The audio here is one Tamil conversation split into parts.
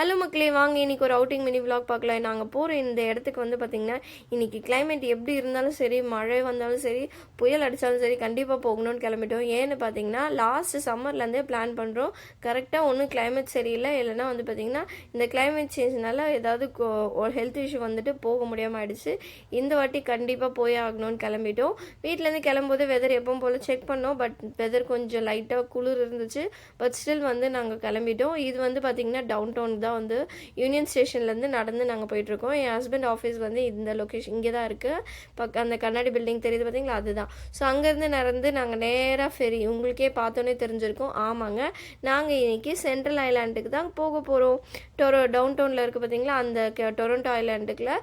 ஹலோ மக்களே, வாங்க இன்னைக்கு ஒரு அவுட்டிங் மினி விலாக் பார்க்கலாம். நாங்கள் போகிற இந்த இடத்துக்கு வந்து பார்த்திங்கன்னா இன்றைக்கி கிளைமேட் எப்படி இருந்தாலும் சரி, மழை வந்தாலும் சரி, புயல் அடித்தாலும் சரி, கண்டிப்பாக போகணும்னு கிளம்பிட்டோம். ஏன்னு பார்த்தீங்கன்னா லாஸ்ட் சம்மர்லேருந்தே பிளான் பண்ணுறோம். கரெக்டாக ஒன்றும் கிளைமேட் சரியில்லை, இல்லைனா வந்து பார்த்திங்கன்னா இந்த கிளைமேட் சேஞ்ச்னால ஏதாவது ஒரு ஹெல்த் இஷ்யூ வந்துட்டு போக முடியாமல் ஆயிடுச்சு. இந்த வாட்டி கண்டிப்பாக போய் ஆகணும்னு கிளம்பிட்டோம். வீட்டிலேருந்து கிளம்பும்போது வெதர் எப்பவும் போல் செக் பண்ணோம். பட் வெதர் கொஞ்சம் லைட்டாக குளிர் இருந்துச்சு. பட் ஸ்டில் வந்து நாங்கள் கிளம்பிட்டோம். இது வந்து பார்த்திங்கன்னா டவுன் டவுன் தான் வந்து யூனியன் ஸ்டேஷன்லேருந்து நடந்து நாங்கள் போயிட்டுருக்கோம். என் ஹஸ்பண்ட் ஆஃபீஸ் வந்து இந்த லொக்கேஷன் இங்கே தான் இருக்குது. அந்த கண்ணாடி பில்டிங் தெரியுது பார்த்தீங்களா, அதுதான். ஸோ அங்கேருந்து நடந்து நாங்கள் நேராக ஃபெரி, உங்களுக்கே பார்த்தோன்னே தெரிஞ்சிருக்கோம். ஆமாங்க, நாங்கள் இன்றைக்கி சென்ட்ரல் ஐலாண்டுக்கு தான் போக போகிறோம். டவுன் டவுனில் இருக்குது பார்த்தீங்களா, அந்த டொரண்டோ ஐலாண்டுக்குள்ள.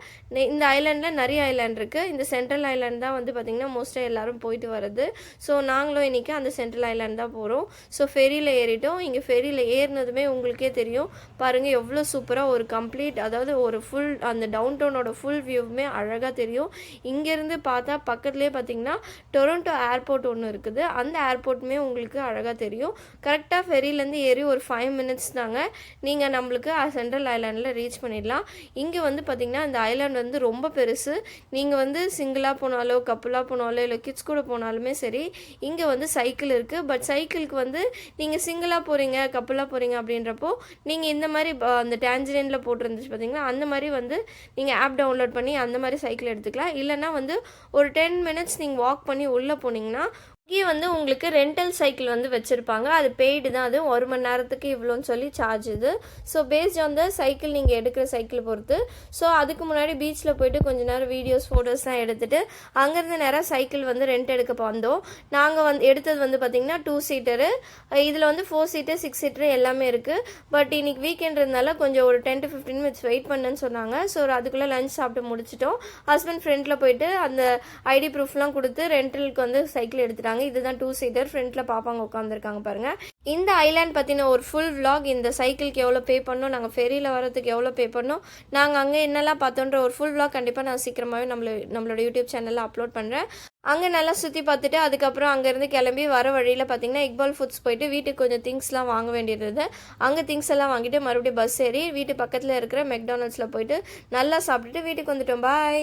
இந்த ஐலாண்டில் நிறைய ஐலாண்ட் இருக்குது. இந்த சென்ட்ரல் ஐலாண்ட் தான் வந்து பார்த்திங்கன்னா மோஸ்ட்டாக எல்லோரும் போயிட்டு வருது. ஸோ நாங்களும் இன்றைக்கி அந்த சென்ட்ரல் ஐலாண்ட் தான் போகிறோம். ஸோ ஃபெரியில் ஏறிட்டோம். இங்கே ஃபெரியில் ஏறினதுமே உங்களுக்கே தெரியும் பாருங்கள் எவ்வளோ சூப்பராக ஒரு கம்ப்ளீட், அதாவது ஒரு ஃபுல் அந்த டவுன் டவுனோட ஃபுல் வியூவுமே அழகாக தெரியும். இங்கேருந்து பார்த்தா பக்கத்துலேயே பார்த்தீங்கன்னா டொரண்டோ ஏர்போர்ட் ஒன்று இருக்குது. அந்த ஏர்போர்ட்டுமே உங்களுக்கு அழகாக தெரியும். கரெக்டாக ஃபெரிலேருந்து ஏறி ஒரு 5 மினிட்ஸ் தாங்க நீங்கள் நம்மளுக்கு சென்ட்ரல் ஐலாண்டில் ரீச் பண்ணிடலாம். இங்கே வந்து பார்த்திங்கன்னா இந்த ஐலாண்ட் வந்து ரொம்ப பெருசு. நீங்கள் வந்து சிங்கிளாக போனாலோ கப்புளாக போனாலோ இல்லை கிட்ஸ் கூட போனாலுமே சரி, இங்கே வந்து சைக்கிள் இருக்குது. பட் சைக்கிளுக்கு வந்து நீங்கள் சிங்கிளாக போகிறீங்க கப்புளாக போகிறீங்க அப்படின்றப்போ நீங்கள் இந்த மாதிரி அந்த டேஞ்சரினில் போட்டிருந்துச்சு பார்த்தீங்கன்னா, அந்த மாதிரி வந்து நீங்கள் ஆப் டவுன்லோட் பண்ணி அந்த மாதிரி சைக்கிள் எடுத்துக்கலாம். இல்லைனா வந்து ஒரு 10 மினிட்ஸ் நீங்கள் வாக் பண்ணி உள்ளே போனீங்கன்னா இங்கே வந்து உங்களுக்கு ரெண்டல் சைக்கிள் வந்து வச்சுருப்பாங்க. அது பெய்டு தான். அது 1 மணி நேரத்துக்கு இவ்வளோன்னு சொல்லி சார்ஜ் இது. So based on the cycle நீங்கள் எடுக்கிற சைக்கிள் பொறுத்து. ஸோ அதுக்கு முன்னாடி பீச்சில் போயிட்டு கொஞ்சம் நேரம் வீடியோஸ் ஃபோட்டோஸ்லாம் எடுத்துகிட்டு அங்கேருந்து நேராக சைக்கிள் வந்து ரெண்ட் எடுக்க வந்தோம். நாங்கள் வந்து எடுத்தது வந்து பார்த்திங்கன்னா 2 சீட்டரு. இதில் வந்து 4 சீட்டர் 6 சீட்டர் எல்லாமே இருக்குது. பட் இன்னைக்கு வீக்கெண்ட் இருந்தால கொஞ்சம் ஒரு 10 to 15 மினிட்ஸ் வெயிட் பண்ணுன்னு சொன்னாங்க. ஸோ அதுக்குள்ளே லஞ்ச் சாப்பிட்டு முடிச்சிட்டோம். ஹஸ்பண்ட் ஃப்ரெண்டில் போயிட்டு அந்த ஐடி ப்ரூஃப்லாம் கொடுத்து ரெண்டலுக்கு வந்து சைக்கிள் எடுத்துட்டாங்க. இதுதான் 2 சீட்டர். ஃப்ரண்ட்ல பாப்பாங்க உட்காந்துருக்காங்க பாருங்க. இந்த ஐலாண்ட் பற்றின ஒரு ஃபுல் விலாக், இந்த சைக்கிளுக்கு எவ்வளோ பே பண்ணோம், நாங்கள் ஃபெரியில் வரதுக்கு எவ்வளோ பே பண்ணோம், நாங்கள் அங்கே என்னெல்லாம் பார்த்தோன்ற ஒரு ஃபுல் விலாக் கண்டிப்பாக நான் சீக்கிரமாகவே நம்மளோட யூடியூப் சேனலில் அப்லோட் பண்ணுறேன். அங்கே நல்லா சுற்றி பார்த்துட்டு அதுக்கப்புறம் அங்கேருந்து கிளம்பி வர வழியில் பார்த்தீங்கன்னா இக்பால் ஃபுட்ஸ் போயிட்டு வீட்டுக்கு கொஞ்சம் திங்ஸ்லாம் வாங்க வேண்டியது. அங்கே திங்ஸ் எல்லாம் வாங்கிட்டு மறுபடியும் பஸ் ஏறி வீட்டு பக்கத்தில் இருக்கிற மெக்டானல்ட்ஸில் போயிட்டு நல்லா சாப்பிட்டுட்டு வீட்டுக்கு வந்துட்டோம். பாய்.